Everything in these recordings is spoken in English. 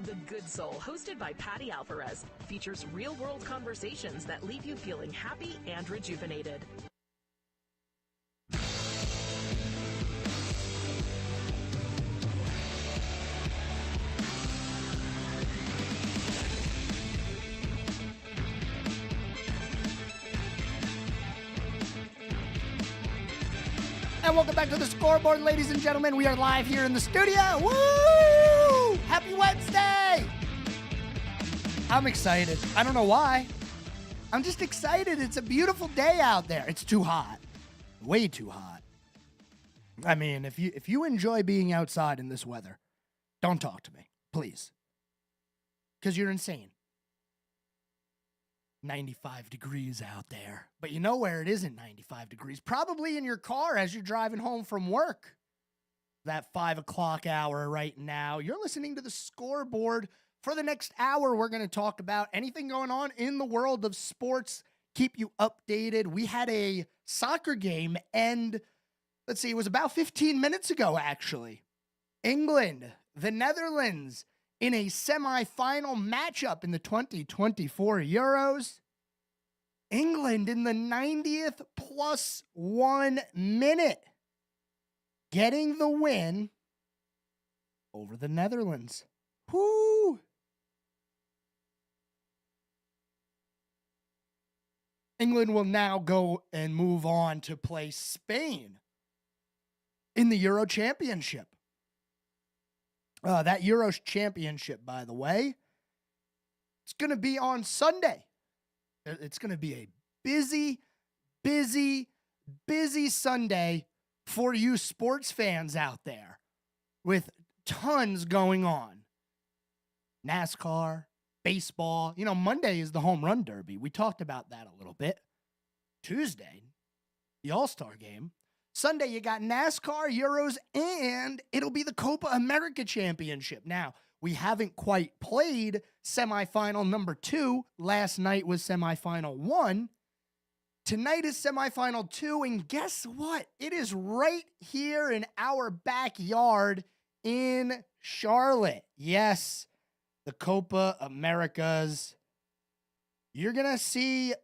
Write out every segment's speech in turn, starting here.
The Good Soul, hosted by Patty Alvarez, features real-world conversations that leave you feeling happy and rejuvenated. And welcome back to the Scoreboard, ladies and gentlemen. We are live here in the studio. Woo! Happy Wednesday! I'm excited. I don't know why. I'm just excited. It's a beautiful day out there. It's too hot. Way too hot. I mean, if you enjoy being outside in this weather, don't talk to me, please. Because you're insane. 95 degrees out there. But you know where it isn't 95 degrees? Probably in your car as you're driving home from work. That 5 o'clock hour right now. You're listening to the Scoreboard. For the next hour, we're going to talk about anything going on in the world of sports, keep you updated. We had a soccer game end, let's see, it was about 15 minutes ago, actually. England, the Netherlands, in a semifinal matchup in the 2024 Euros. England in the 90th plus 1 minute, getting the win over the Netherlands. Whoo! England will now go and move on to play Spain in the Euro Championship. That Euros Championship, by the way, it's going to be on Sunday. It's going to be a busy, busy, busy Sunday for you sports fans out there with tons going on. NASCAR, baseball. You know, Monday is the home run derby. We talked about that a little bit. Tuesday, the All-Star game. Sunday, you got NASCAR, Euros, and it'll be the Copa America Championship. Now, we haven't quite played semifinal number 2. Last night was semifinal 1. Tonight is semifinal 2, and guess what? It is right here in our backyard in Charlotte. Yes, the Copa Americas. You're going to see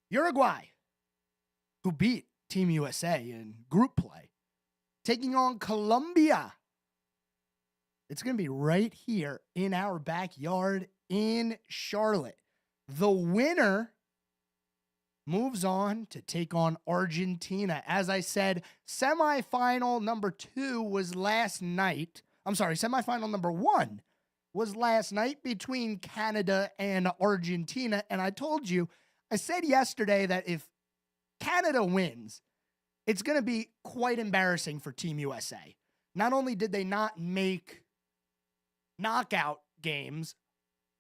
Uruguay, who beat Team USA in group play, taking on Colombia. It's going to be right here in our backyard in Charlotte. The winner moves on to take on Argentina. As I said, semifinal number 2 was last night. I'm sorry, semifinal number 1 was last night between Canada and Argentina. And I told you, I said yesterday that if Canada wins, it's going to be quite embarrassing for Team USA. Not only did they not make knockout games,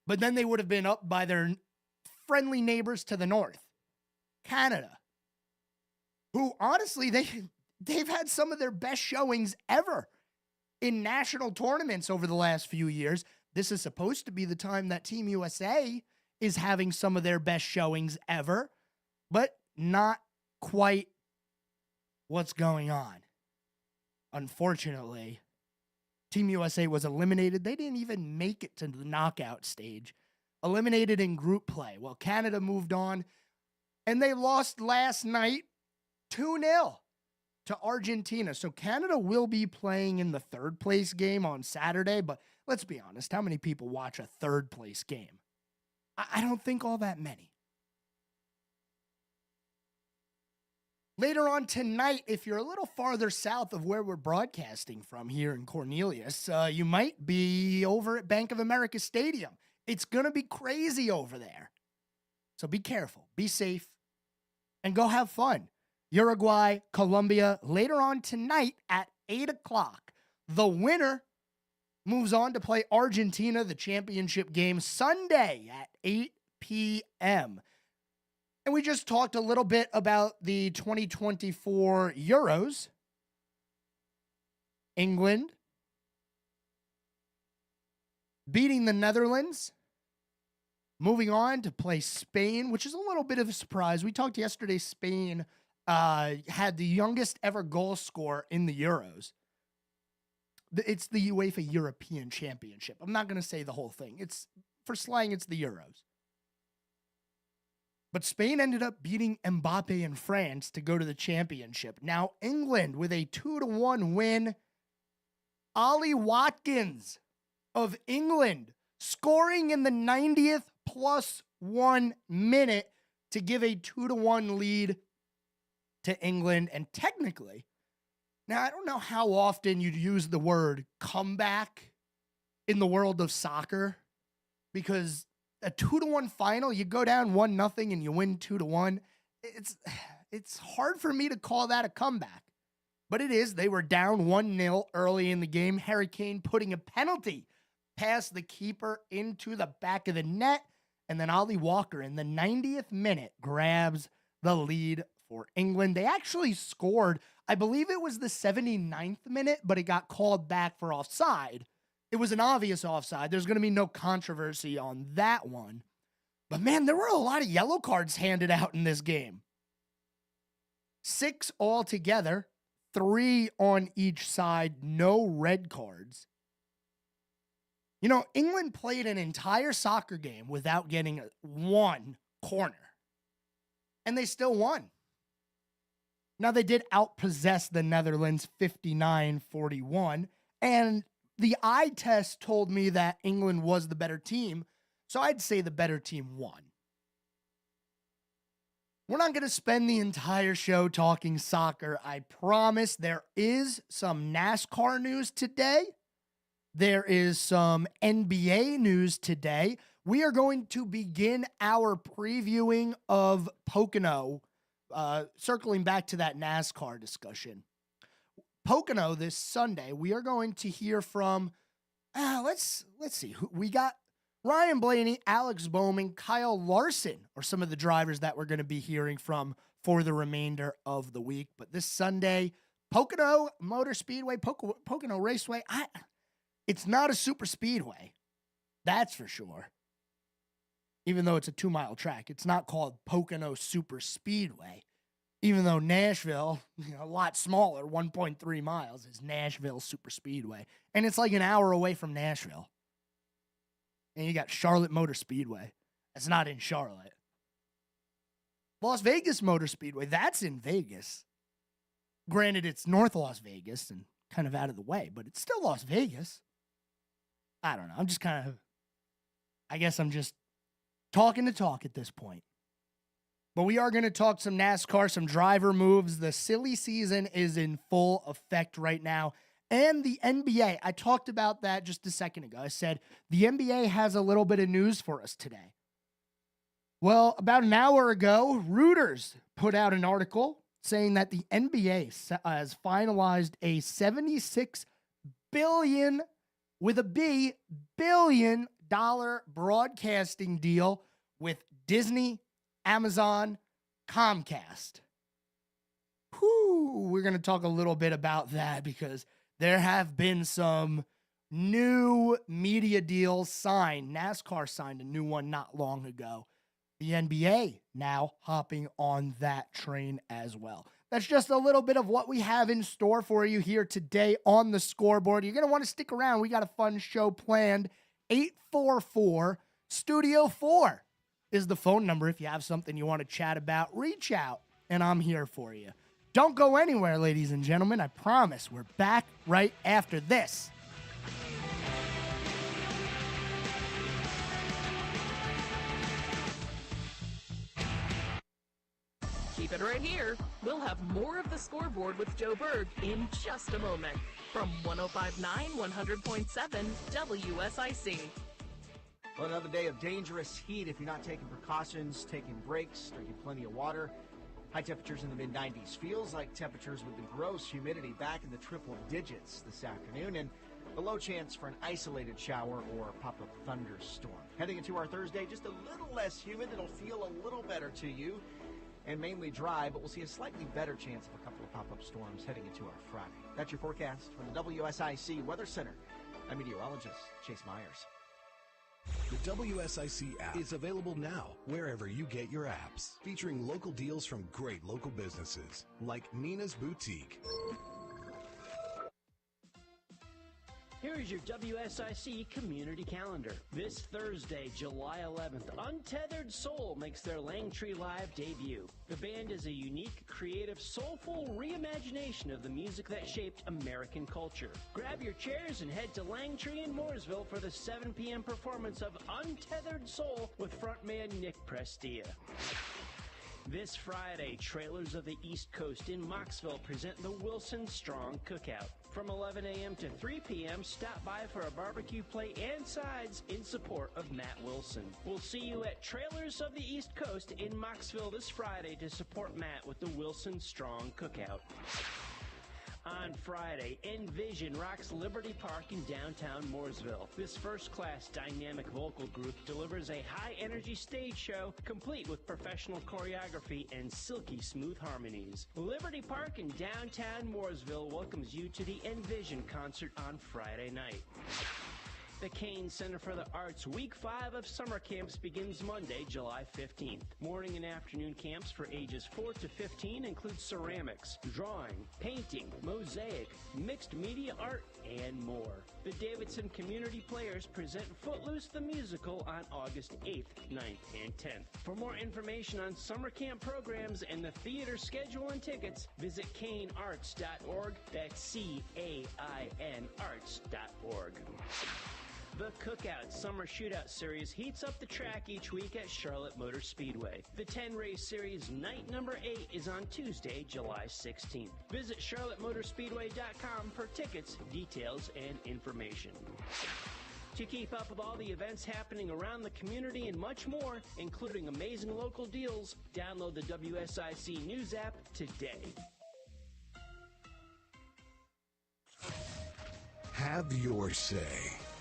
but then they would have been up by their friendly neighbors to the north, Canada, who honestly, they've had some of their best showings ever in national tournaments over the last few years. This is supposed to be the time that Team USA is having some of their best showings ever, but not quite what's going on. Unfortunately, Team USA was eliminated. They didn't even make it to the knockout stage. Eliminated in group play. Well, Canada moved on, and they lost last night 2-0 to Argentina. So Canada will be playing in the third place game on Saturday, but let's be honest, how many people watch a third place game? I don't think all that many. Later on tonight, if you're a little farther south of where we're broadcasting from here in Cornelius, you might be over at Bank of America Stadium. It's going to be crazy over there. So be careful, be safe, and go have fun. Uruguay, Colombia, later on tonight at 8 o'clock. The winner moves on to play Argentina, the championship game, Sunday at 8 p.m. And we just talked a little bit about the 2024 Euros. England beating the Netherlands. Moving on to play Spain, which is a little bit of a surprise. We talked yesterday, Spain had the youngest ever goal scorer in the Euros. It's the UEFA European Championship. I'm not going to say the whole thing. It's, for slang, it's the Euros. But Spain ended up beating Mbappe in France to go to the championship. Now, England with a 2-1 win. Ollie Watkins of England scoring in the 90th plus 1 minute to give a 2-1 lead to England. And technically, now I don't know how often you'd use the word comeback in the world of soccer, because a 2-1 final, you go down 1-0 and you win 2-1. It's hard for me to call that a comeback, but it is. They were down 1-0 early in the game. Harry Kane putting a penalty past the keeper into the back of the net, and then Ollie Walker in the 90th minute grabs the lead for England. They actually scored, I believe it was the 79th minute, but it got called back for offside. It was an obvious offside. There's going to be no controversy on that one. But man, there were a lot of yellow cards handed out in this game. 6 altogether, 3 on each side, no red cards. You know, England played an entire soccer game without getting one corner, and they still won. Now, they did outpossess the Netherlands 59-41, and the eye test told me that England was the better team, so I'd say the better team won. We're not going to spend the entire show talking soccer, I promise. There is some NASCAR news today. There is some NBA news today. We are going to begin our previewing of Pocono, circling back to that NASCAR discussion. Pocono this Sunday, we are going to hear from, let's see, we got Ryan Blaney, Alex Bowman, Kyle Larson are some of the drivers that we're going to be hearing from for the remainder of the week. But this Sunday, Pocono Motor Speedway, Pocono Raceway, it's not a super speedway, that's for sure. Even though it's a 2-mile track, it's not called Pocono Super Speedway. Even though Nashville, a lot smaller, 1.3 miles, is Nashville Super Speedway. And it's like an hour away from Nashville. And you got Charlotte Motor Speedway. That's not in Charlotte. Las Vegas Motor Speedway, that's in Vegas. Granted, it's North Las Vegas and kind of out of the way, but it's still Las Vegas. I don't know. I guess I'm just talking to talk at this point. But we are going to talk some NASCAR, some driver moves. The silly season is in full effect right now. And the NBA, I talked about that just a second ago. I said the NBA has a little bit of news for us today. Well, about an hour ago, Reuters put out an article saying that the NBA has finalized a $76 billion, with a B, $billion broadcasting deal with Disney, Amazon, Comcast. We're going to talk a little bit about that because there have been some new media deals signed. NASCAR signed a new one not long ago. The NBA now hopping on that train as well. That's just a little bit of what we have in store for you here today on the Scoreboard. You're going to want to stick around. We got a fun show planned. 844 Studio 4 is the phone number. If you have something you want to chat about, reach out, and I'm here for you. Don't go anywhere, ladies and gentlemen. I promise we're back right after this. Keep it right here. We'll have more of the Scoreboard with Joe Berg in just a moment from 105.9, 100.7 WSIC. Well, another day of dangerous heat if you're not taking precautions, taking breaks, drinking plenty of water. High temperatures in the mid-90s. Feels like temperatures with the gross humidity back in the triple digits this afternoon, and a low chance for an isolated shower or pop-up thunderstorm. Heading into our Thursday, just a little less humid. It'll feel a little better to you, and mainly dry, but we'll see a slightly better chance of a couple of pop-up storms heading into our Friday. That's your forecast from the WSIC Weather Center. I'm meteorologist Chase Myers. The WSIC app is available now wherever you get your apps, featuring local deals from great local businesses like Nina's Boutique. Here is your WSIC community calendar. This Thursday, July 11th, Untethered Soul makes their Langtree Live debut. The band is a unique, creative, soulful reimagination of the music that shaped American culture. Grab your chairs and head to Langtree in Mooresville for the 7 p.m. performance of Untethered Soul with frontman Nick Prestia. This Friday, Trailers of the East Coast in Mocksville present the Wilson Strong Cookout. From 11 a.m. to 3 p.m., stop by for a barbecue plate and sides in support of Matt Wilson. We'll see you at Trailers of the East Coast in Mocksville this Friday to support Matt with the Wilson Strong Cookout. On Friday, Envision rocks Liberty Park in downtown Mooresville. This first-class dynamic vocal group delivers a high-energy stage show complete with professional choreography and silky smooth harmonies. Liberty Park in downtown Mooresville welcomes you to the Envision concert on Friday night. The Kane Center for the Arts Week 5 of summer camps begins Monday, July 15th. Morning and afternoon camps for ages 4 to 15 include ceramics, drawing, painting, mosaic, mixed media art, and more. The Davidson Community Players present Footloose the Musical on August 8th, 9th, and 10th. For more information on summer camp programs and the theater schedule and tickets, visit canearts.org. That's C-A-I-N arts.org. The Cookout Summer Shootout Series heats up the track each week at Charlotte Motor Speedway. The 10-race series night number 8 is on Tuesday, July 16th. Visit charlottemotorspeedway.com for tickets, details, and information. To keep up with all the events happening around the community and much more, including amazing local deals, download the WSIC News app today. Have your say.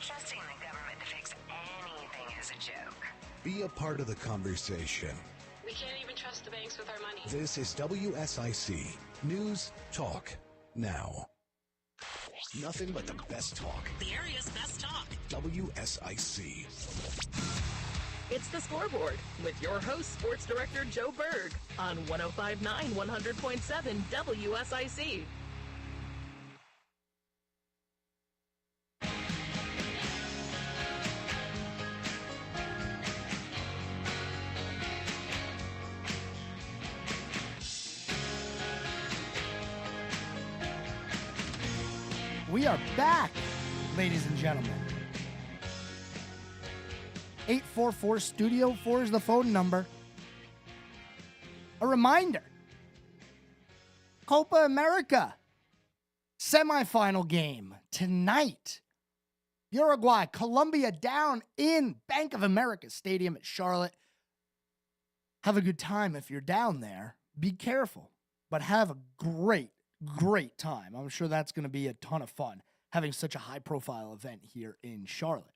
Trusting the government to fix anything is a joke. Be a part of the conversation. We can't even trust the banks with our money. This is WSIC News Talk Now. Nothing but the best talk. The area's best talk. WSIC. It's the Scoreboard with your host, Sports Director Joe Berg on 105.9 100.7 WSIC. We are back, ladies and gentlemen. 844 Studio 4 is the phone number. A reminder, Copa America semifinal game tonight. Uruguay, Colombia down in Bank of America Stadium at Charlotte. Have a good time if you're down there. Be careful, but have a great time. I'm sure that's going to be a ton of fun, having such a high-profile event here in Charlotte.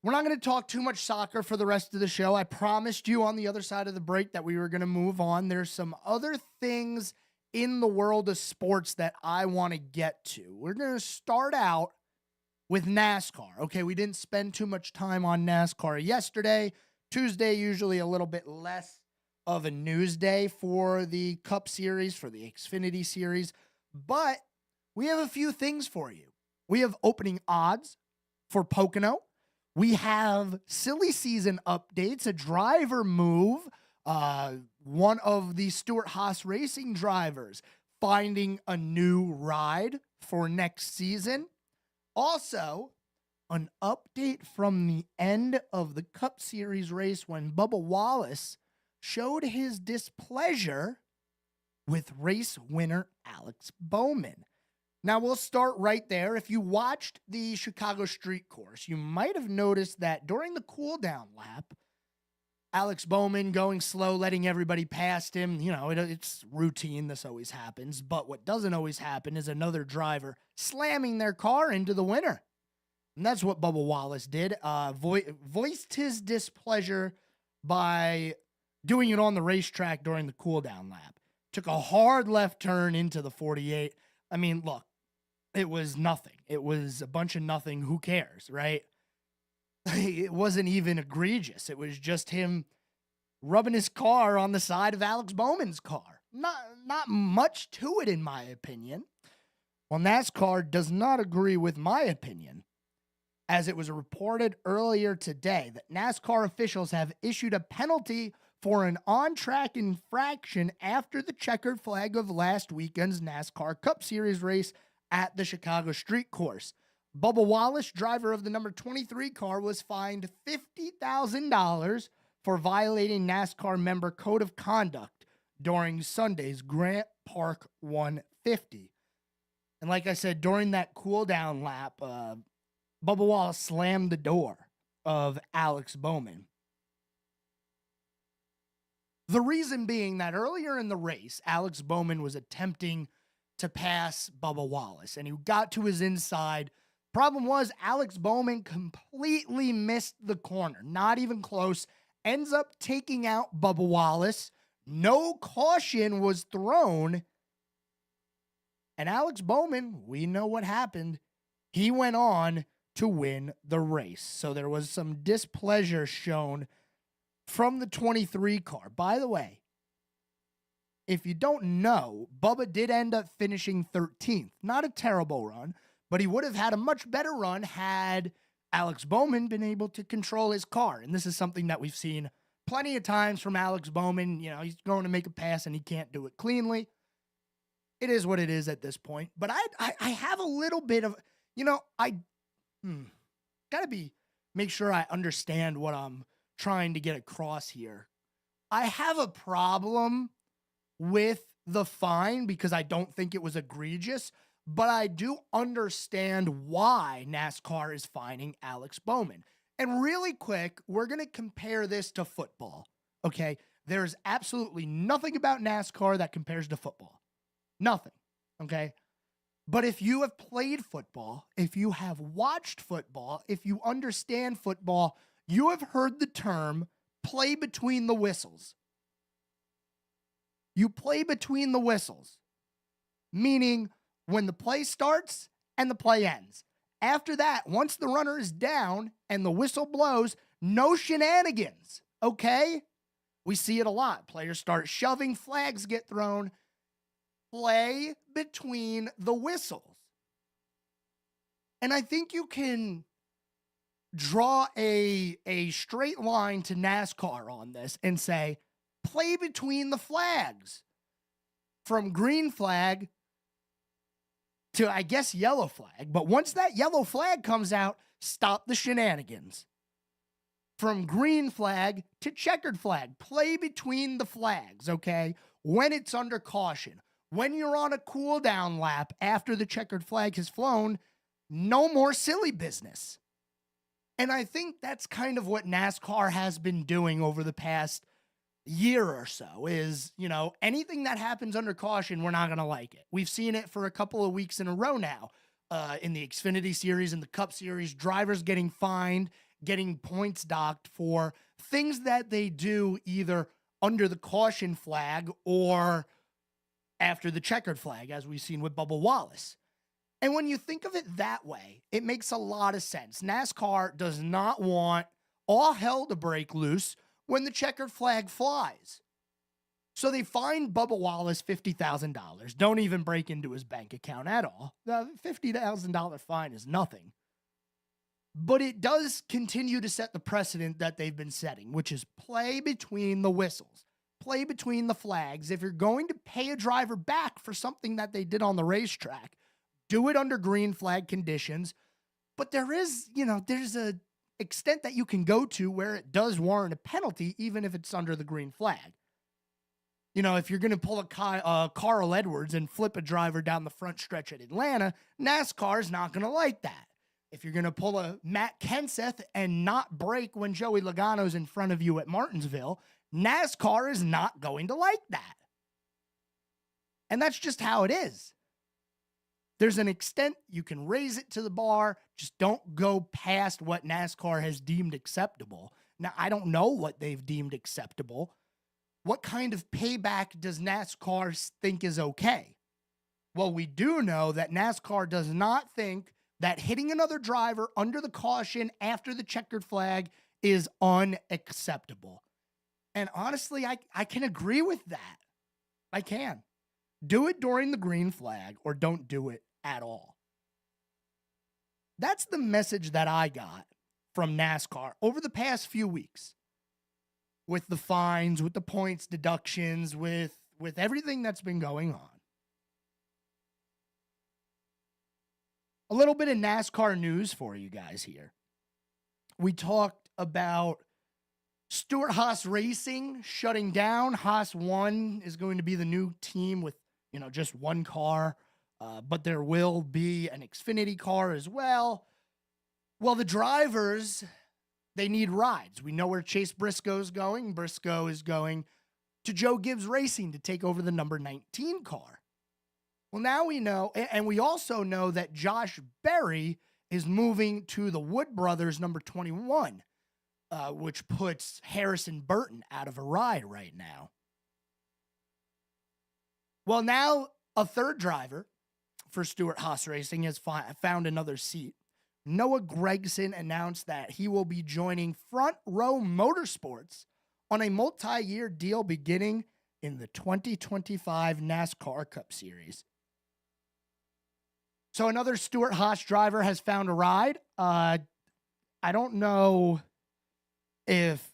We're not going to talk too much soccer for the rest of the show. I promised you on the other side of the break that we were going to move on. There's some other things in the world of sports that I want to get to. We're going to start out with NASCAR. Okay, we didn't spend too much time on NASCAR yesterday. Tuesday, usually a little bit less of a news day for the Cup Series, for the Xfinity Series, but we have a few things for you. We have opening odds for Pocono. We have silly season updates, a driver move, one of the Stewart-Haas Racing drivers finding a new ride for next season. Also, an update from the end of the Cup Series race when Bubba Wallace showed his displeasure with race winner Alex Bowman. Now, we'll start right there. If you watched the Chicago Street Course, you might have noticed that during the cool-down lap, Alex Bowman going slow, letting everybody past him. You know, it's routine. This always happens. But what doesn't always happen is another driver slamming their car into the winner. And that's what Bubba Wallace did. Voiced his displeasure by doing it on the racetrack during the cool-down lap. Took a hard left turn into the 48. I mean, look, it was nothing. It was a bunch of nothing. Who cares, right? It wasn't even egregious. It was just him rubbing his car on the side of Alex Bowman's car. Not much to it, in my opinion. Well, NASCAR does not agree with my opinion, as it was reported earlier today that NASCAR officials have issued a penalty for an on-track infraction after the checkered flag of last weekend's NASCAR Cup Series race at the Chicago Street Course. Bubba Wallace, driver of the number 23 car, was fined $50,000 for violating NASCAR member code of conduct during Sunday's Grant Park 150. And like I said, during that cool-down lap, Bubba Wallace slammed the door of Alex Bowman. The reason being that earlier in the race, Alex Bowman was attempting to pass Bubba Wallace, and he got to his inside. Problem was, Alex Bowman completely missed the corner, not even close, ends up taking out Bubba Wallace. No caution was thrown, and Alex Bowman, we know what happened. He went on to win the race. So there was some displeasure shown from the 23 car. By the way, if you don't know, Bubba did end up finishing 13th. Not a terrible run, but he would have had a much better run had Alex Bowman been able to control his car. And this is something that we've seen plenty of times from Alex Bowman. You know, he's going to make a pass and he can't do it cleanly. It is what it is at this point. But I have a little bit of, make sure I understand what I'm trying to get across here. I have a problem with the fine because I don't think it was egregious, but I do understand why NASCAR is fining Alex Bowman. And really quick, we're going to compare this to football, okay? There's absolutely nothing about NASCAR that compares to football. Nothing, okay? But if you have played football, if you have watched football, if you understand football, you have heard the term play between the whistles. You play between the whistles, meaning when the play starts and the play ends. After that, once the runner is down and the whistle blows, no shenanigans, okay? We see it a lot. Players start shoving, flags get thrown. Play between the whistles. And I think you can draw a straight line to NASCAR on this and say, play between the flags. From green flag to, I guess, yellow flag. But once that yellow flag comes out, stop the shenanigans. From green flag to checkered flag. Play between the flags, okay? When it's under caution. When you're on a cool down lap after the checkered flag has flown, no more silly business. And I think that's kind of what NASCAR has been doing over the past year or so is, anything that happens under caution, we're not going to like it. We've seen it for a couple of weeks in a row now in the Xfinity Series and the Cup Series, drivers getting fined, getting points docked for things that they do either under the caution flag or after the checkered flag, as we've seen with Bubba Wallace. And when you think of it that way, it makes a lot of sense. NASCAR does not want all hell to break loose when the checkered flag flies. So they fined Bubba Wallace $50,000. Don't even break into his bank account at all. The $50,000 fine is nothing. But it does continue to set the precedent that they've been setting, which is play between the whistles. Play between the flags. If you're going to pay a driver back for something that they did on the racetrack, do it under green flag conditions. But there is, there's a extent that you can go to where it does warrant a penalty, even if it's under the green flag. If you're going to pull a Carl Edwards and flip a driver down the front stretch at Atlanta, NASCAR is not going to like that. If you're going to pull a Matt Kenseth and not brake when Joey Logano's in front of you at Martinsville, NASCAR is not going to like that. And that's just how it is. There's an extent you can raise it to the bar. Just don't go past what NASCAR has deemed acceptable. Now, I don't know what they've deemed acceptable. What kind of payback does NASCAR think is okay? Well, we do know that NASCAR does not think that hitting another driver under the caution after the checkered flag is unacceptable. And honestly, I can agree with that. I can. Do it during the green flag or don't do it at all. That's the message that I got from NASCAR over the past few weeks, with the fines, with the points deductions, with everything that's been going on. A little bit of NASCAR news for you guys here. We talked about Stewart-Haas Racing shutting down. Haas 1 is going to be the new team with, just one car, but there will be an Xfinity car as well. Well, the drivers, they need rides. We know where Chase Briscoe's going. Briscoe is going to Joe Gibbs Racing to take over the number 19 car. Well, now we know, and we also know that Josh Berry is moving to the Wood Brothers number 21, which puts Harrison Burton out of a ride right now. Well, now a third driver for Stewart-Haas Racing has found another seat. Noah Gragson announced that he will be joining Front Row Motorsports on a multi-year deal beginning in the 2025 NASCAR Cup Series. So another Stewart-Haas driver has found a ride. I don't know if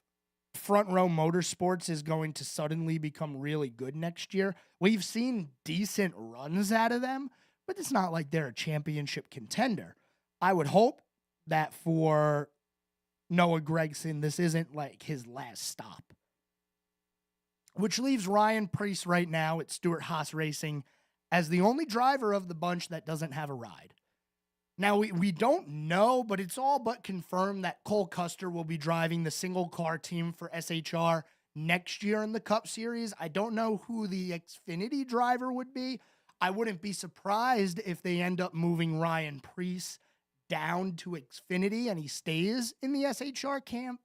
Front Row Motorsports is going to suddenly become really good next year. We've seen decent runs out of them, but it's not like they're a championship contender. I would hope that for Noah Gragson, this isn't like his last stop. Which leaves Ryan Preece right now at Stewart-Haas Racing as the only driver of the bunch that doesn't have a ride. Now, we don't know, but it's all but confirmed that Cole Custer will be driving the single-car team for SHR next year in the Cup Series. I don't know who the Xfinity driver would be. I wouldn't be surprised if they end up moving Ryan Preece down to Xfinity and he stays in the SHR camp.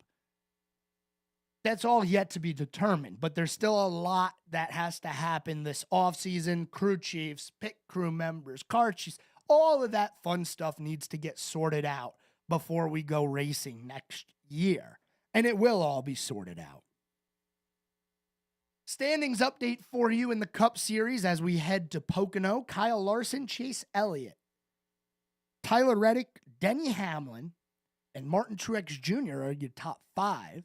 That's all yet to be determined, but there's still a lot that has to happen this offseason. Crew chiefs, pit crew members, car chiefs, all of that fun stuff needs to get sorted out before we go racing next year. And it will all be sorted out. Standings update for you in the Cup Series as we head to Pocono. Kyle Larson, Chase Elliott, Tyler Reddick, Denny Hamlin, and Martin Truex Jr. are your top 5.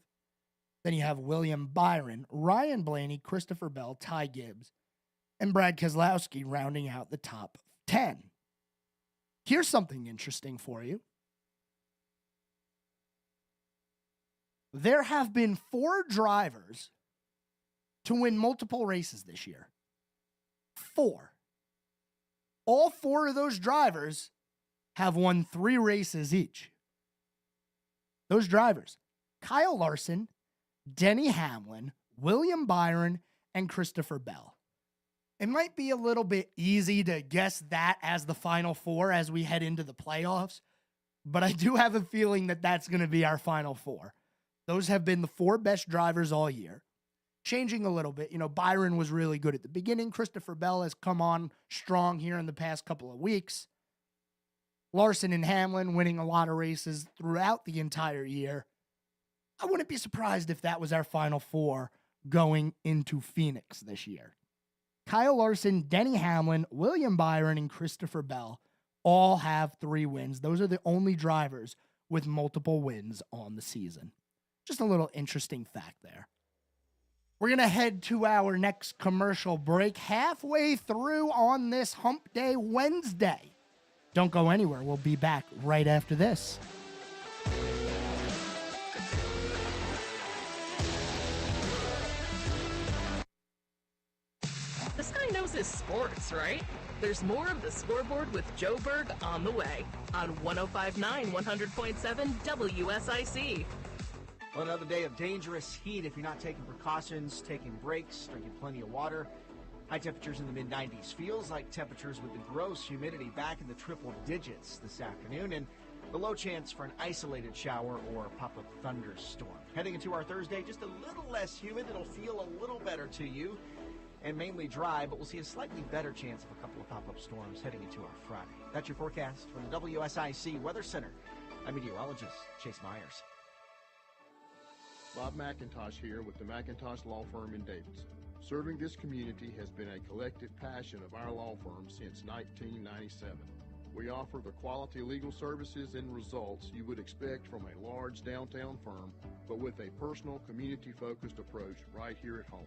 Then you have William Byron, Ryan Blaney, Christopher Bell, Ty Gibbs, and Brad Keselowski rounding out the top 10. Here's something interesting for you. There have been 4 drivers to win multiple races this year. 4. All 4 of those drivers have won 3 races each. Those drivers, Kyle Larson, Denny Hamlin, William Byron, and Christopher Bell. It might be a little bit easy to guess that as the final 4 as we head into the playoffs, but I do have a feeling that that's going to be our final 4. Those have been the 4 best drivers all year. Changing a little bit, Byron was really good at the beginning. Christopher Bell has come on strong here in the past couple of weeks. Larson and Hamlin winning a lot of races throughout the entire year. I wouldn't be surprised if that was our final 4 going into Phoenix this year. Kyle Larson, Denny Hamlin, William Byron, and Christopher Bell all have 3 wins. Those are the only drivers with multiple wins on the season. Just a little interesting fact there. We're going to head to our next commercial break halfway through on this Hump Day Wednesday. Don't go anywhere. We'll be back right after this. This guy knows his sports, right? There's more of the Scoreboard with Joe Berg on the way on 105.9 100.7 WSIC. Well, another day of dangerous heat if you're not taking precautions, taking breaks, drinking plenty of water. High temperatures in the mid-90s. Feels like temperatures with the gross humidity back in the triple digits this afternoon, and the low chance for an isolated shower or pop-up thunderstorm. Heading into our Thursday, just a little less humid. It'll feel a little better to you and mainly dry, but we'll see a slightly better chance of a couple of pop-up storms heading into our Friday. That's your forecast from the WSIC Weather Center. I'm meteorologist Chase Myers. Bob McIntosh here with the McIntosh Law Firm in Davidson. Serving this community has been a collective passion of our law firm since 1997. We offer the quality legal services and results you would expect from a large downtown firm, but with a personal, community-focused approach right here at home.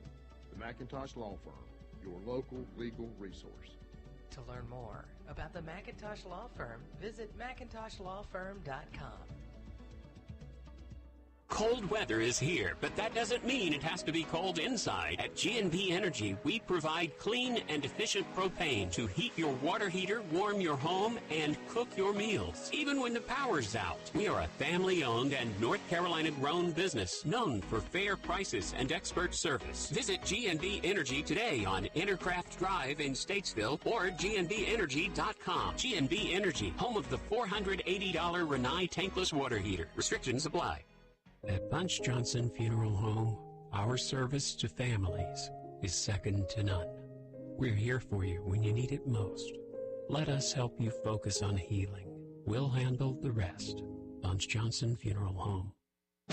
The McIntosh Law Firm, your local legal resource. To learn more about the McIntosh Law Firm, visit McIntoshLawFirm.com. Cold weather is here, but that doesn't mean it has to be cold inside. At G&B Energy, we provide clean and efficient propane to heat your water heater, warm your home, and cook your meals, even when the power's out. We are a family-owned and North Carolina-grown business known for fair prices and expert service. Visit G&B Energy today on Intercraft Drive in Statesville or GNBenergy.com. G&B Energy, home of the $480 Rinnai tankless water heater. Restrictions apply. At Bunch Johnson Funeral Home, our service to families is second to none. We're here for you when you need it most. Let us help you focus on healing. We'll handle the rest. Bunch Johnson Funeral Home.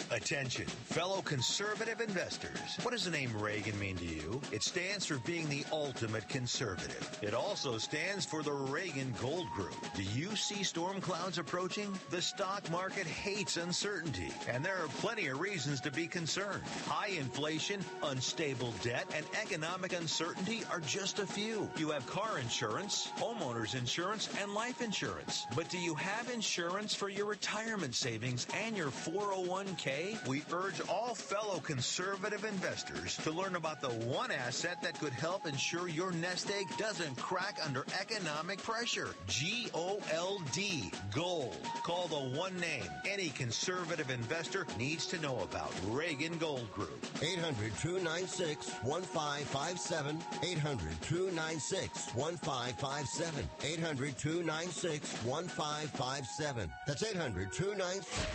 Attention, fellow conservative investors. What does the name Reagan mean to you? It stands for being the ultimate conservative. It also stands for the Reagan Gold Group. Do you see storm clouds approaching? The stock market hates uncertainty, and there are plenty of reasons to be concerned. High inflation, unstable debt, and economic uncertainty are just a few. You have car insurance, homeowners insurance, and life insurance. But do you have insurance for your retirement savings and your 401k? We urge all fellow conservative investors to learn about the one asset that could help ensure your nest egg doesn't crack under economic pressure. G-O-L-D, gold. Call the one name any conservative investor needs to know about. Reagan Gold Group. 800-296-1557. 800-296-1557. 800-296-1557. That's 800-296.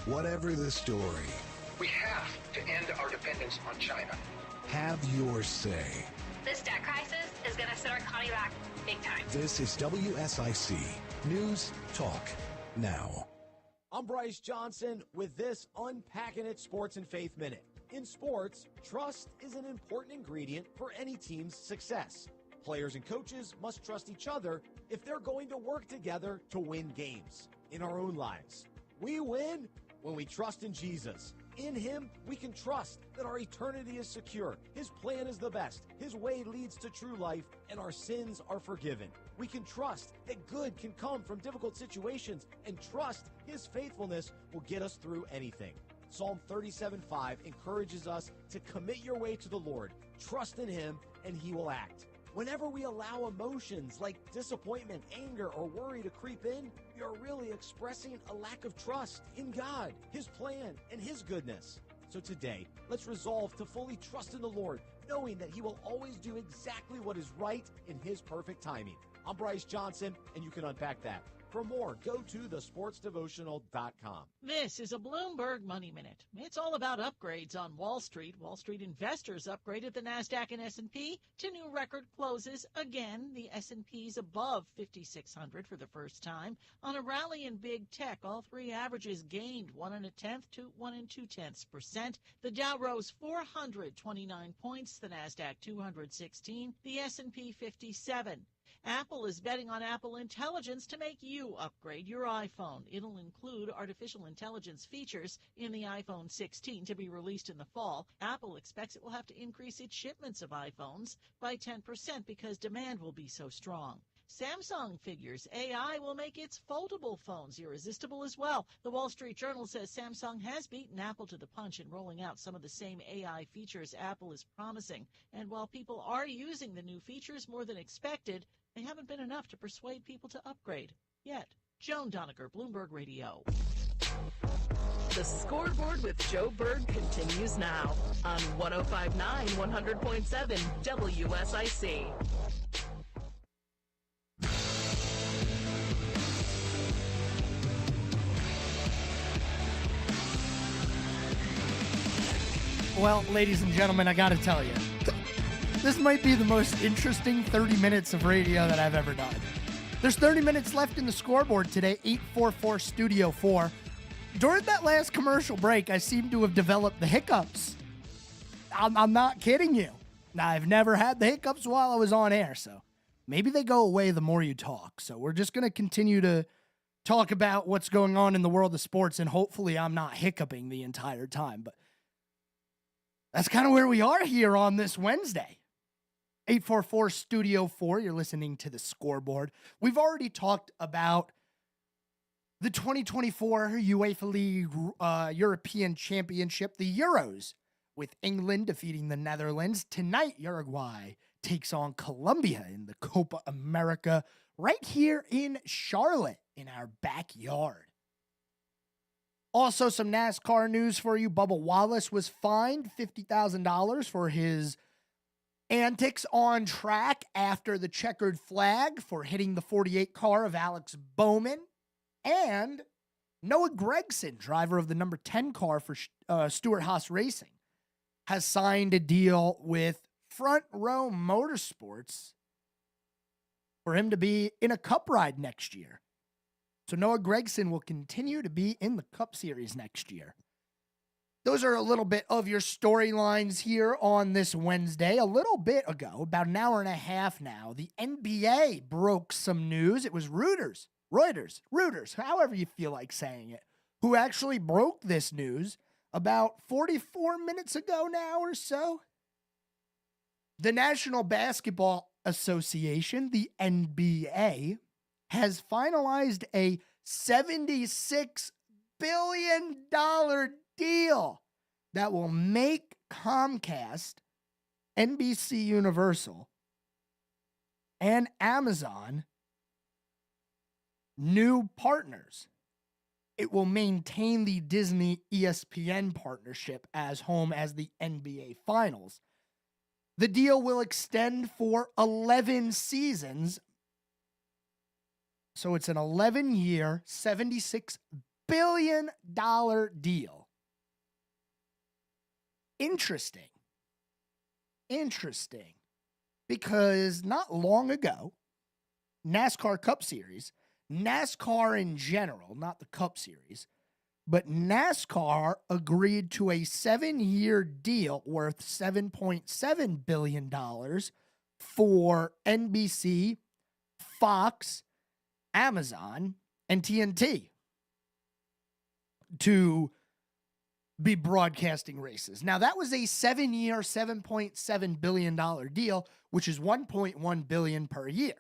Whatever the story, we have to end our dependence on China. Have your say. This debt crisis is going to set our economy back big time. This is WSIC News Talk Now. I'm Bryce Johnson with this Unpacking It Sports and Faith Minute. In sports, trust is an important ingredient for any team's success. Players and coaches must trust each other if they're going to work together to win games. In our own lives, we win when we trust in Jesus. In him, we can trust that our eternity is secure. His plan is the best. His way leads to true life, and our sins are forgiven. We can trust that good can come from difficult situations, and trust his faithfulness will get us through anything. Psalm 37:5 encourages us to commit your way to the Lord, trust in him, and he will act. Whenever we allow emotions like disappointment, anger, or worry to creep in, we are really expressing a lack of trust in God, his plan, and his goodness. So today, let's resolve to fully trust in the Lord, knowing that he will always do exactly what is right in his perfect timing. I'm Bryce Johnson, and you can unpack that. For more, go to thesportsdevotional.com. This is a Bloomberg Money Minute. It's all about upgrades on Wall Street. Wall Street investors upgraded the NASDAQ and S&P to new record closes. Again, the S&P's above 5,600 for the first time. On a rally in big tech, all three averages gained 1.1 to 1.2%. The Dow rose 429 points, the NASDAQ 216, the S&P 57. Apple is betting on Apple Intelligence to make you upgrade your iPhone. It'll include artificial intelligence features in the iPhone 16 to be released in the fall. Apple expects it will have to increase its shipments of iPhones by 10% because demand will be so strong. Samsung figures AI will make its foldable phones irresistible as well. The Wall Street Journal says Samsung has beaten Apple to the punch in rolling out some of the same AI features Apple is promising. And while people are using the new features more than expected, they haven't been enough to persuade people to upgrade yet. Joan Doniger, Bloomberg Radio. The Scoreboard with Joe Berg continues now on 105.9 100.7 WSIC. Well, ladies and gentlemen, I got to tell you, this might be the most interesting 30 minutes of radio that I've ever done. There's 30 minutes left in the Scoreboard today, 844 Studio 4. During that last commercial break, I seem to have developed the hiccups. I'm not kidding you. Now, I've never had the hiccups while I was on air, so maybe they go away the more you talk. So we're just going to continue to talk about what's going on in the world of sports, and hopefully I'm not hiccuping the entire time. But that's kind of where we are here on this Wednesday. 844 Studio 4, you're listening to the Scoreboard. We've already talked about the 2024 UEFA League European Championship, the Euros, with England defeating the Netherlands. Tonight, Uruguay takes on Colombia in the Copa America right here in Charlotte in our backyard. Also, some NASCAR news for you. Bubba Wallace was fined $50,000 for his antics on track after the checkered flag for hitting the 48 car of Alex Bowman. And Noah Gragson, driver of the number 10 car for Stewart-Haas Racing, has signed a deal with Front Row Motorsports for him to be in a Cup ride next year. So Noah Gragson will continue to be in the Cup Series next year. Those are a little bit of your storylines here on this Wednesday. A little bit ago, about an hour and a half now, the NBA broke some news. It was Reuters, however you feel like saying it, who actually broke this news about 44 minutes ago now or so. The National Basketball Association, the NBA, has finalized a $76 billion deal that will make Comcast, NBC Universal, and Amazon new partners. It will maintain the Disney ESPN partnership as home as the NBA Finals. The deal will extend for 11 seasons. So it's an 11-year, $76 billion deal. Interesting. Because not long ago, NASCAR Cup Series, NASCAR in general, not the Cup Series, but NASCAR agreed to a 7-year deal worth $7.7 billion for NBC, Fox, Amazon, and TNT to be broadcasting races. Now, that was a 7-year, $7.7 billion deal, which is $1.1 billion per year.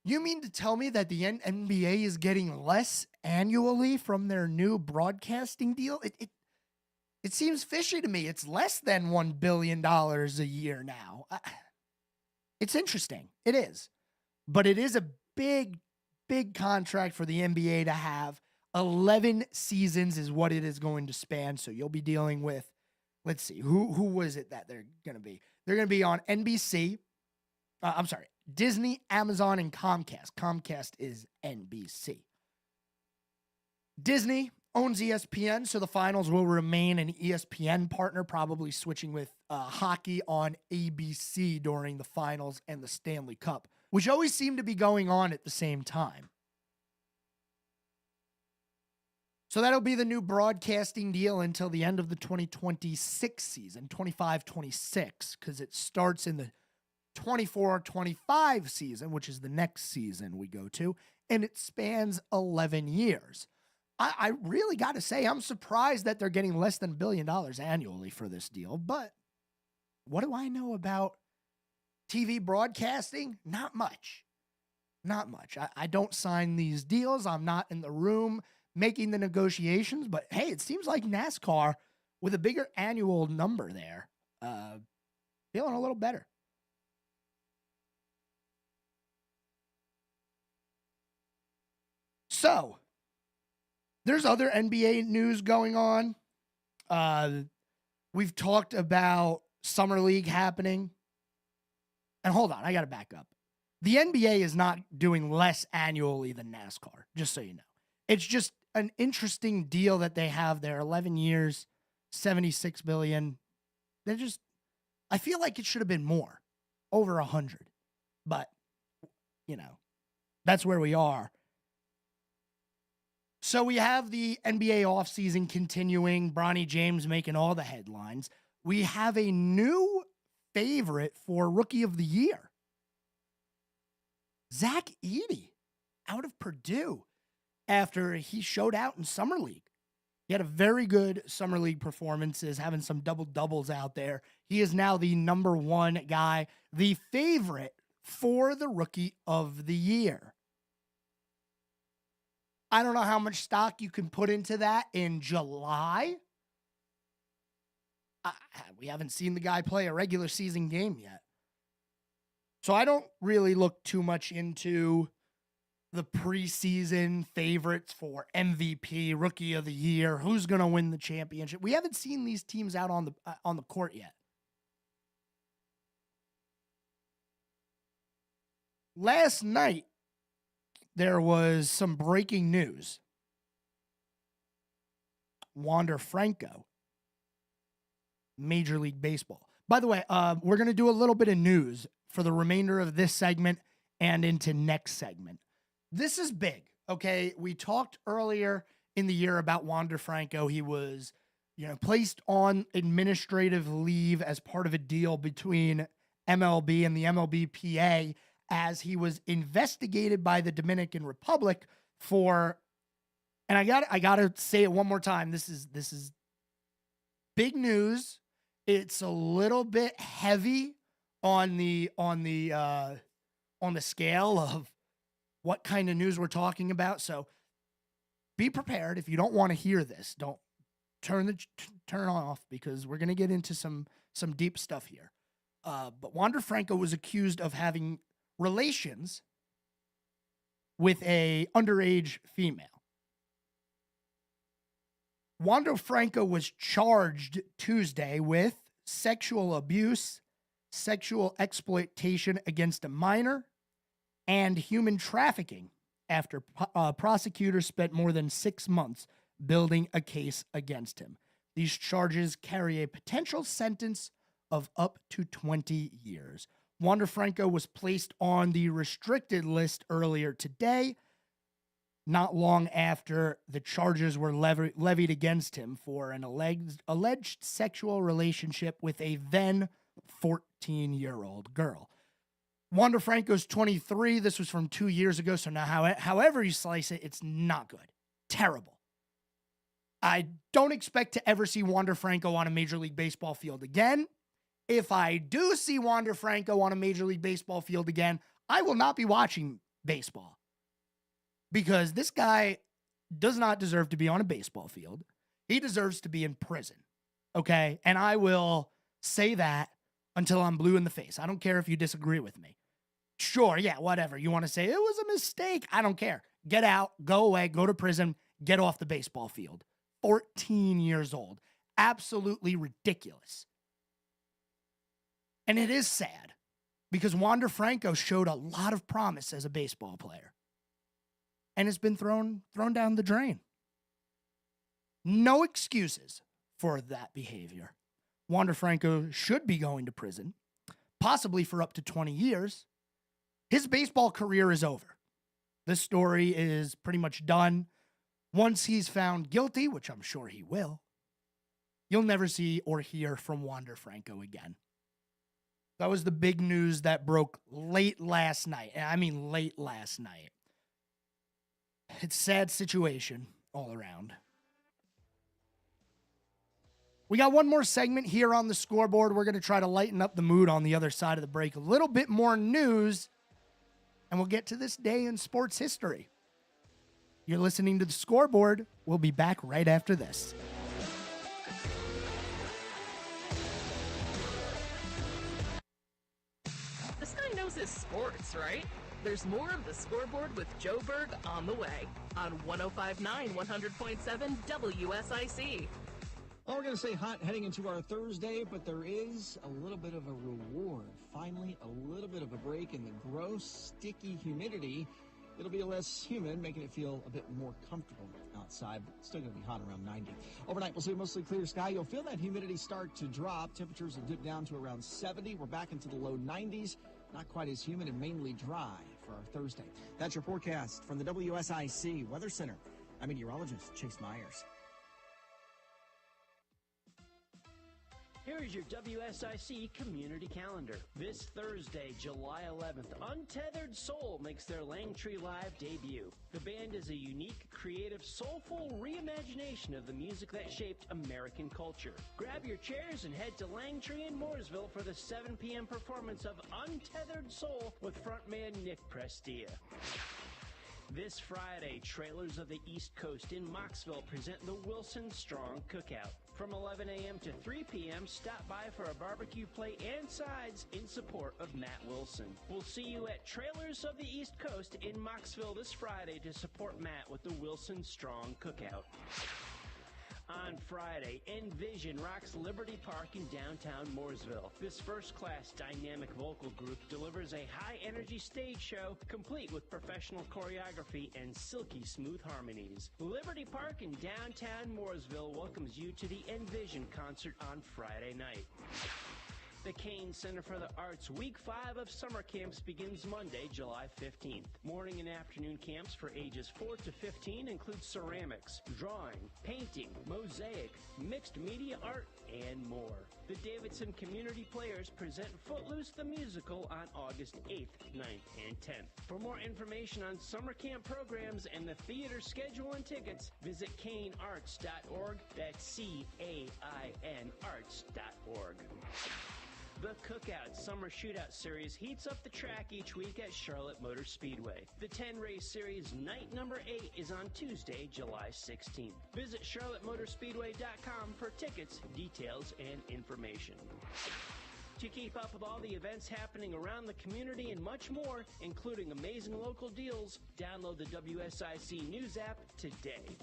You mean to tell me that the NBA is getting less annually from their new broadcasting deal? It seems fishy to me. It's less than $1 billion a year now. It's interesting. It is. But it is a big contract for the NBA to have. 11 seasons is what it is going to span. So you'll be dealing with, let's see, who was it that they're going to be? They're going to be on NBC. Disney, Amazon, and Comcast. Comcast is NBC. Disney owns ESPN, so the finals will remain an ESPN partner, probably switching with hockey on ABC during the finals and the Stanley Cup, which always seem to be going on at the same time. So that'll be the new broadcasting deal until the end of the 2026 season, 25-26, because it starts in the 24-25 season, which is the next season we go to, and it spans 11 years. I really got to say, I'm surprised that they're getting less than $1 billion annually for this deal, but what do I know about TV broadcasting? Not much. I don't sign these deals. I'm not in the room making the negotiations, but hey, it seems like NASCAR, with a bigger annual number there, feeling a little better. So, there's other NBA news going on. We've talked about Summer League happening. And hold on, I got to back up. The NBA is not doing less annually than NASCAR, just so you know. It's just an interesting deal that they have there. 11 years, $76 billion. I feel like it should have been more, over 100. But, that's where we are. So we have the NBA offseason continuing, Bronny James making all the headlines. We have a new favorite for Rookie of the Year. Zach Edey out of Purdue after he showed out in Summer League. He had a very good Summer League performances, having some double-doubles out there. He is now the number one guy, the favorite for the Rookie of the Year. I don't know how much stock you can put into that in July. We haven't seen the guy play a regular season game yet. So I don't really look too much into the preseason favorites for MVP, Rookie of the Year, who's going to win the championship. We haven't seen these teams out on the court yet. Last night, there was some breaking news. Wander Franco, Major League Baseball. By the way, we're going to do a little bit of news for the remainder of this segment and into next segment. This is big, okay? We talked earlier in the year about Wander Franco. He was, placed on administrative leave as part of a deal between MLB and the MLBPA as he was investigated by the Dominican Republic for, and I got to say it one more time. This is big news. It's a little bit heavy on the scale of what kind of news we're talking about. So be prepared. If you don't want to hear this, don't turn off, because we're going to get into some deep stuff here. But Wander Franco was accused of having relations with a underage female. Wander Franco was charged Tuesday with sexual abuse, sexual exploitation against a minor, and human trafficking after prosecutors spent more than 6 months building a case against him. These charges carry a potential sentence of up to 20 years. Wander Franco was placed on the restricted list earlier today, not long after the charges were levied against him for an alleged sexual relationship with a then 14-year-old girl. Wander Franco's 23. This was from 2 years ago, so now however you slice it, it's not good. Terrible. I don't expect to ever see Wander Franco on a Major League Baseball field again. If I do see Wander Franco on a Major League Baseball field again, I will not be watching baseball, because this guy does not deserve to be on a baseball field. He deserves to be in prison, okay? And I will say that until I'm blue in the face. I don't care if you disagree with me. Sure, yeah, whatever. You want to say it was a mistake? I don't care. Get out, go away, go to prison, get off the baseball field. 14 years old. Absolutely ridiculous. And it is sad, because Wander Franco showed a lot of promise as a baseball player and has been thrown down the drain. No excuses for that behavior. Wander Franco should be going to prison, possibly for up to 20 years. His baseball career is over. This story is pretty much done. Once he's found guilty, which I'm sure he will, you'll never see or hear from Wander Franco again. That was the big news that broke late last night. I mean, late last night. It's a sad situation all around. We got one more segment here on the scoreboard. We're going to try to lighten up the mood on the other side of the break. A little bit more news, and we'll get to this day in sports history. You're listening to the Scoreboard. We'll be back right after this. This guy knows his sports, right? There's more of the Scoreboard with Joe Berg on the way on 105.9 100.7 WSIC. Well, we're going to stay hot heading into our Thursday, but there is a little bit of a reward. Finally, a little bit of a break in the gross, sticky humidity. It'll be less humid, making it feel a bit more comfortable outside, but still going to be hot around 90. Overnight, we'll see mostly clear sky. You'll feel that humidity start to drop. Temperatures will dip down to around 70. We're back into the low 90s. Not quite as humid and mainly dry for our Thursday. That's your forecast from the WSIC Weather Center. I'm meteorologist Chase Myers. Here is your WSIC community calendar. This Thursday, July 11th, Untethered Soul makes their Langtree Live debut. The band is a unique, creative, soulful reimagination of the music that shaped American culture. Grab your chairs and head to Langtree in Mooresville for the 7 p.m. performance of Untethered Soul with frontman Nick Prestia. This Friday, Trailers of the East Coast in Mocksville present the Wilson Strong Cookout. From 11 a.m. to 3 p.m., stop by for a barbecue plate and sides in support of Matt Wilson. We'll see you at Trailers of the East Coast in Mocksville this Friday to support Matt with the Wilson Strong Cookout. On Friday, Envision rocks Liberty Park in downtown Mooresville. This first-class dynamic vocal group delivers a high-energy stage show complete with professional choreography and silky smooth harmonies. Liberty Park in downtown Mooresville welcomes you to the Envision concert on Friday night. The Kane Center for the Arts Week 5 of summer camps begins Monday, July 15th. Morning and afternoon camps for ages 4 to 15 include ceramics, drawing, painting, mosaic, mixed media art, and more. The Davidson Community Players present Footloose the Musical on August 8th, 9th, and 10th. For more information on summer camp programs and the theater schedule and tickets, visit canearts.org. That's C-A-I-N arts.org. The Cookout Summer Shootout Series heats up the track each week at Charlotte Motor Speedway. The 10-race series night number 8 is on Tuesday, July 16th. Visit charlottemotorspeedway.com for tickets, details, and information. To keep up with all the events happening around the community and much more, including amazing local deals, download the WSIC News app today.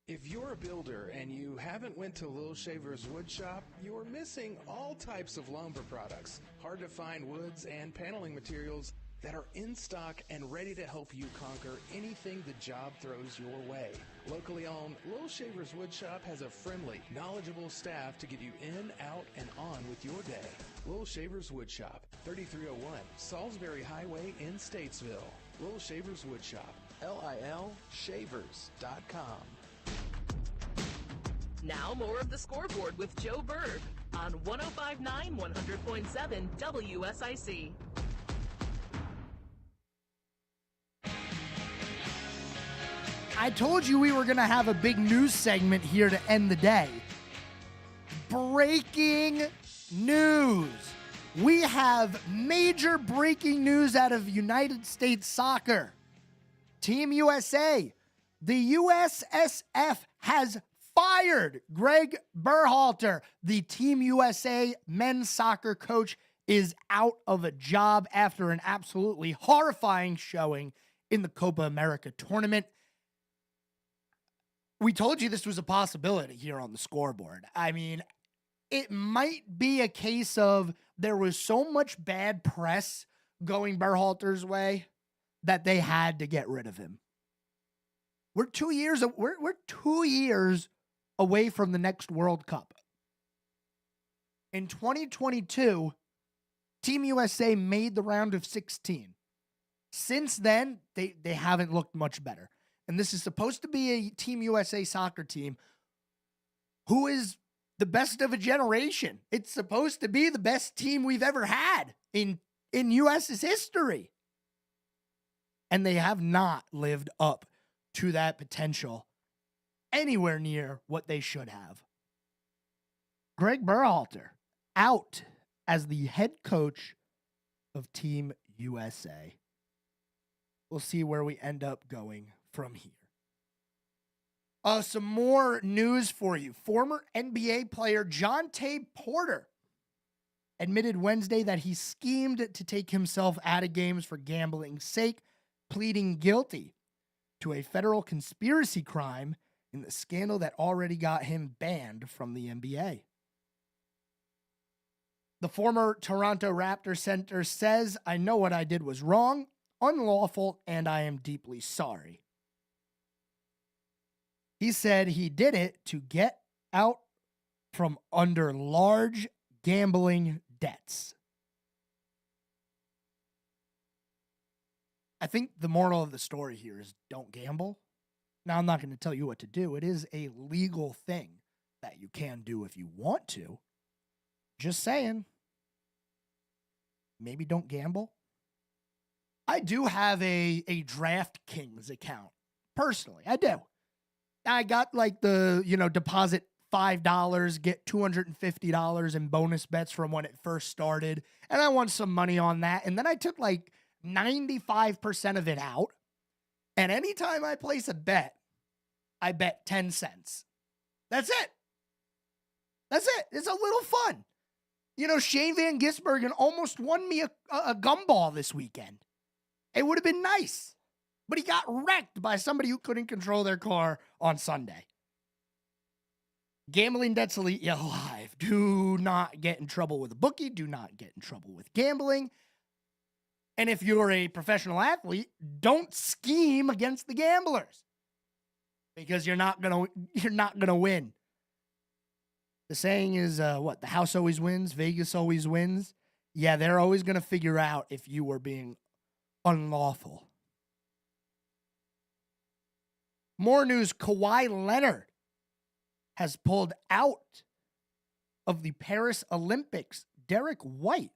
If you're a builder and you haven't went to Little Shaver's Wood Shop, you're missing all types of lumber products, hard to find woods and paneling materials that are in stock and ready to help you conquer anything the job throws your way. Locally owned, Little Shaver's Wood Shop has a friendly, knowledgeable staff to get you in, out, and on with your day. Little Shaver's Wood Shop, 3301 Salisbury Highway in Statesville. Little Shaver's Wood Shop, LILshavers.com. Now more of the Scoreboard with Joe Berg on 105.9 100.7 WSIC. I told you we were going to have a big news segment here to end the day. Breaking news. We have major breaking news out of United States Soccer. Team USA. The USSF has fired Greg Berhalter. The Team USA men's soccer coach is out of a job after an absolutely horrifying showing in the Copa America tournament. We told you this was a possibility here on the Scoreboard. I mean, it might be a case of there was so much bad press going Berhalter's way that they had to get rid of him. We're 2 years away from the next World Cup. In 2022, Team USA made the round of 16. Since then, they haven't looked much better. And this is supposed to be a Team USA soccer team who is the best of a generation. It's supposed to be the best team we've ever had in US's history. And they have not lived up to that potential anywhere near what they should have. Greg Berhalter out as the head coach of Team USA. We'll see where we end up going from here. Some more news for you. Former NBA player Jonte Porter admitted Wednesday that he schemed to take himself out of games for gambling's sake, pleading guilty to a federal conspiracy crime in the scandal that already got him banned from the NBA. The former Toronto Raptors center says, "I know what I did was wrong, unlawful, and I am deeply sorry." He said he did it to get out from under large gambling debts. I think the moral of the story here is don't gamble. Now, I'm not going to tell you what to do. It is a legal thing that you can do if you want to. Just saying. Maybe don't gamble. I do have a DraftKings account. Personally, I do. I got like the, deposit $5, get $250 in bonus bets from when it first started. And I won some money on that. And then I took like 95% of it out. And anytime I place a bet, I bet 10 cents. That's it. That's it. It's a little fun. Shane Van Gisbergen almost won me a gumball this weekend. It would have been nice. But he got wrecked by somebody who couldn't control their car on Sunday. Gambling debts will eat you alive. Do not get in trouble with a bookie. Do not get in trouble with gambling. And if you're a professional athlete, don't scheme against the gamblers. Because you're not gonna win. The saying is, the house always wins, Vegas always wins. Yeah, they're always going to figure out if you were being unlawful. More news, Kawhi Leonard has pulled out of the Paris Olympics. Derek White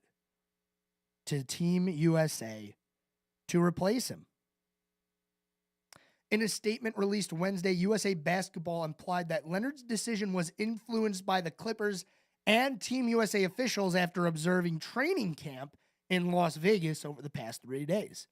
to Team USA to replace him. In a statement released Wednesday, USA Basketball implied that Leonard's decision was influenced by the Clippers and Team USA officials after observing training camp in Las Vegas over the past 3 days.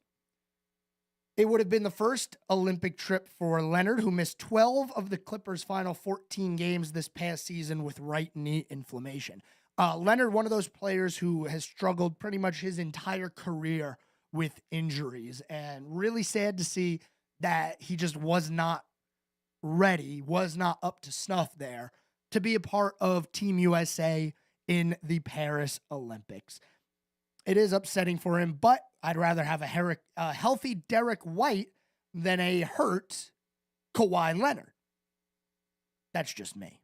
It would have been the first Olympic trip for Leonard, who missed 12 of the Clippers' final 14 games this past season with right knee inflammation. Leonard, one of those players who has struggled pretty much his entire career with injuries, and really sad to see that he just was not ready, was not up to snuff there to be a part of Team USA in the Paris Olympics. It is upsetting for him, but I'd rather have a healthy Derek White than a hurt Kawhi Leonard. That's just me.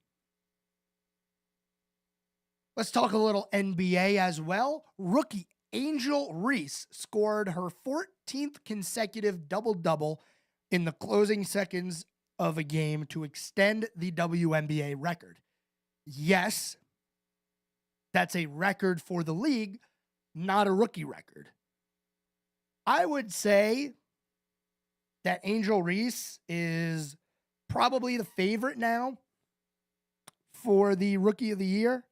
Let's talk a little NBA as well. Rookie Angel Reese scored her 14th consecutive double-double in the closing seconds of a game to extend the WNBA record. Yes, that's a record for the league, not a rookie record. I would say that Angel Reese is probably the favorite now for the Rookie of the Year.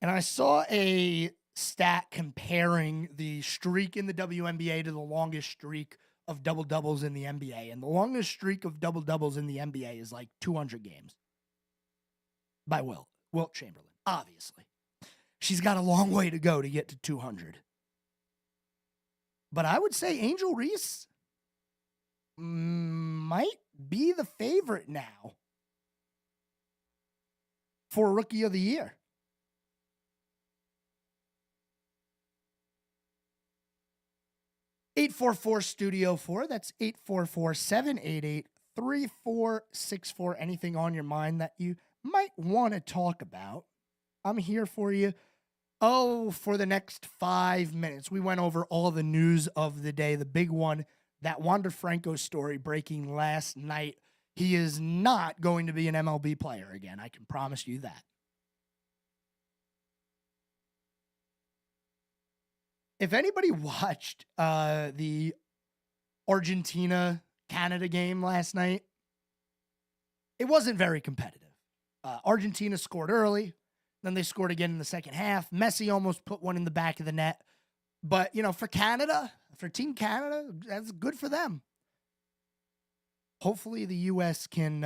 And I saw a stat comparing the streak in the WNBA to the longest streak of double-doubles in the NBA. And the longest streak of double-doubles in the NBA is like 200 games. By Wilt Chamberlain, obviously. She's got a long way to go to get to 200. But I would say Angel Reese might be the favorite now for Rookie of the Year. Studio 4. That's 844-788-3464. Anything on your mind that you might want to talk about, I'm here for you. For the next 5 minutes. We went over all the news of the day. The big one, that Wander Franco story breaking last night. He is not going to be an MLB player again. I can promise you that. If anybody watched the Argentina-Canada game last night, it wasn't very competitive. Argentina scored early. Then they scored again in the second half. Messi almost put one in the back of the net. But, for Canada, for Team Canada, that's good for them. Hopefully the U.S. can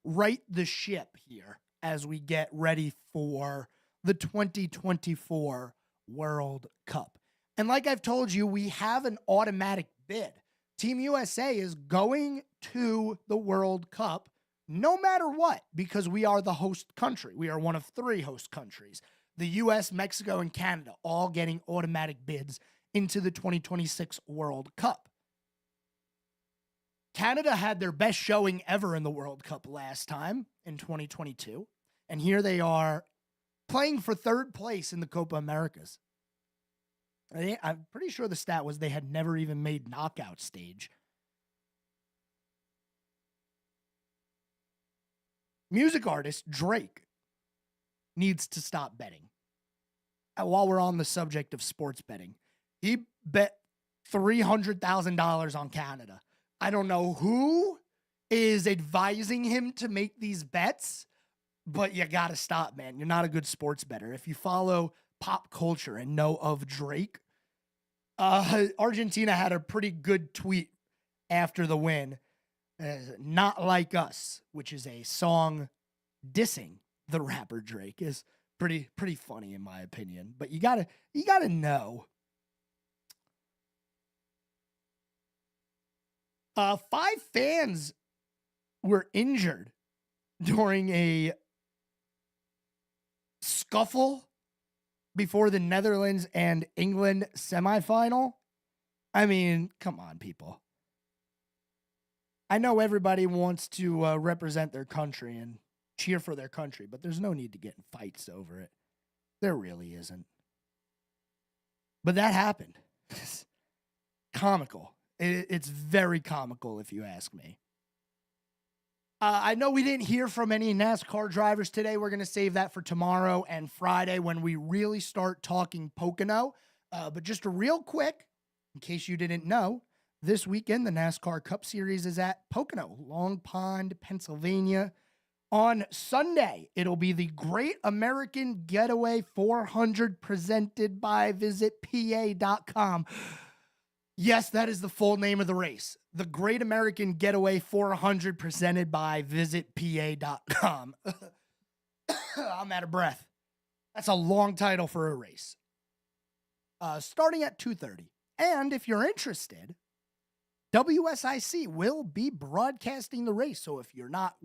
right the ship here as we get ready for the 2024 World Cup. And like I've told you, we have an automatic bid. Team USA is going to the World Cup no matter what, because we are the host country. We are one of 3 host countries. The U.S., Mexico, and Canada all getting automatic bids into the 2026 World Cup. Canada had their best showing ever in the World Cup last time in 2022. And here they are playing for 3rd place in the Copa Americas. I'm pretty sure the stat was they had never even made knockout stage. music artist Drake needs to stop betting. While we're on the subject of sports betting, he bet $300,000 on Canada. I don't know who is advising him to make these bets, but you got to stop, man. You're not a good sports bettor. If you follow pop culture and know of Drake, Argentina had a pretty good tweet after the win. Not Like Us, which is a song dissing the rapper Drake, is pretty funny in my opinion. But you gotta know. 5 fans were injured during a scuffle before the Netherlands and England semifinal. I mean, come on, people. I know everybody wants to represent their country and cheer for their country, but there's no need to get in fights over it. There really isn't. But that happened. It's comical. It's very comical, if you ask me. I know we didn't hear from any NASCAR drivers today. We're going to save that for tomorrow and Friday when we really start talking Pocono. But just a real quick, in case you didn't know, this weekend the NASCAR Cup Series is at Pocono, Long Pond, Pennsylvania. On Sunday, it'll be the Great American Getaway 400 presented by VisitPA.com. Yes, that is the full name of the race. The Great American Getaway 400 presented by VisitPA.com. I'm out of breath. That's a long title for a race. Starting at 2:30. And if you're interested, WSIC will be broadcasting the race. So if you're not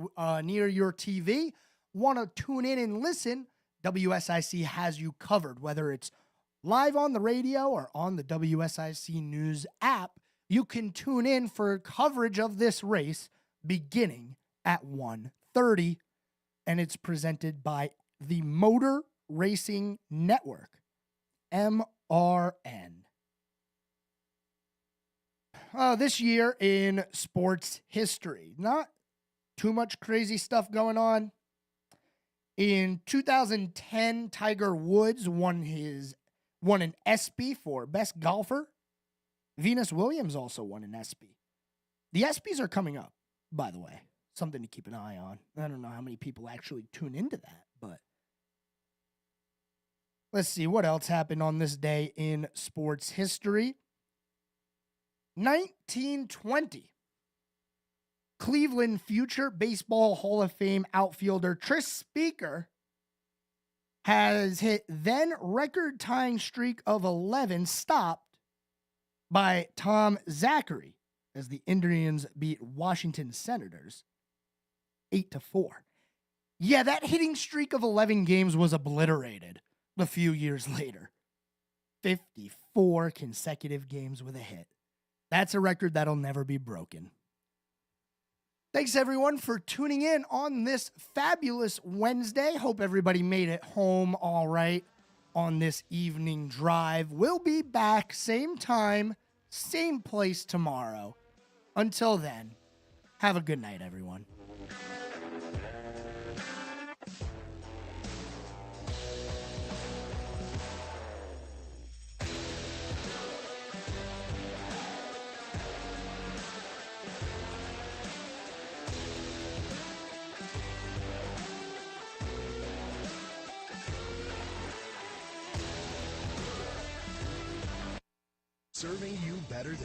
near your TV, want to tune in and listen, WSIC has you covered, whether it's live on the radio or on the WSIC News app. You can tune in for coverage of this race beginning at 1:30, and it's presented by the Motor Racing Network, MRN. This year in sports history, not too much crazy stuff going on. In 2010, Tiger Woods won an ESPY for best golfer. Venus Williams also won an ESPY. The ESPYs are coming up, by the way. Something to keep an eye on. I don't know how many people actually tune into that, but let's see what else happened on this day in sports history. 1920. Cleveland future Baseball Hall of Fame outfielder Tris Speaker has hit then record-tying streak of 11 stopped by Tom Zachary as the Indians beat Washington Senators 8-4. Yeah, that hitting streak of 11 games was obliterated a few years later. 54 consecutive games with a hit. That's a record that'll never be broken. Thanks, everyone, for tuning in on this fabulous Wednesday. Hope everybody made it home all right on this evening drive. We'll be back same time, same place tomorrow. Until then, have a good night, everyone. Serving you better than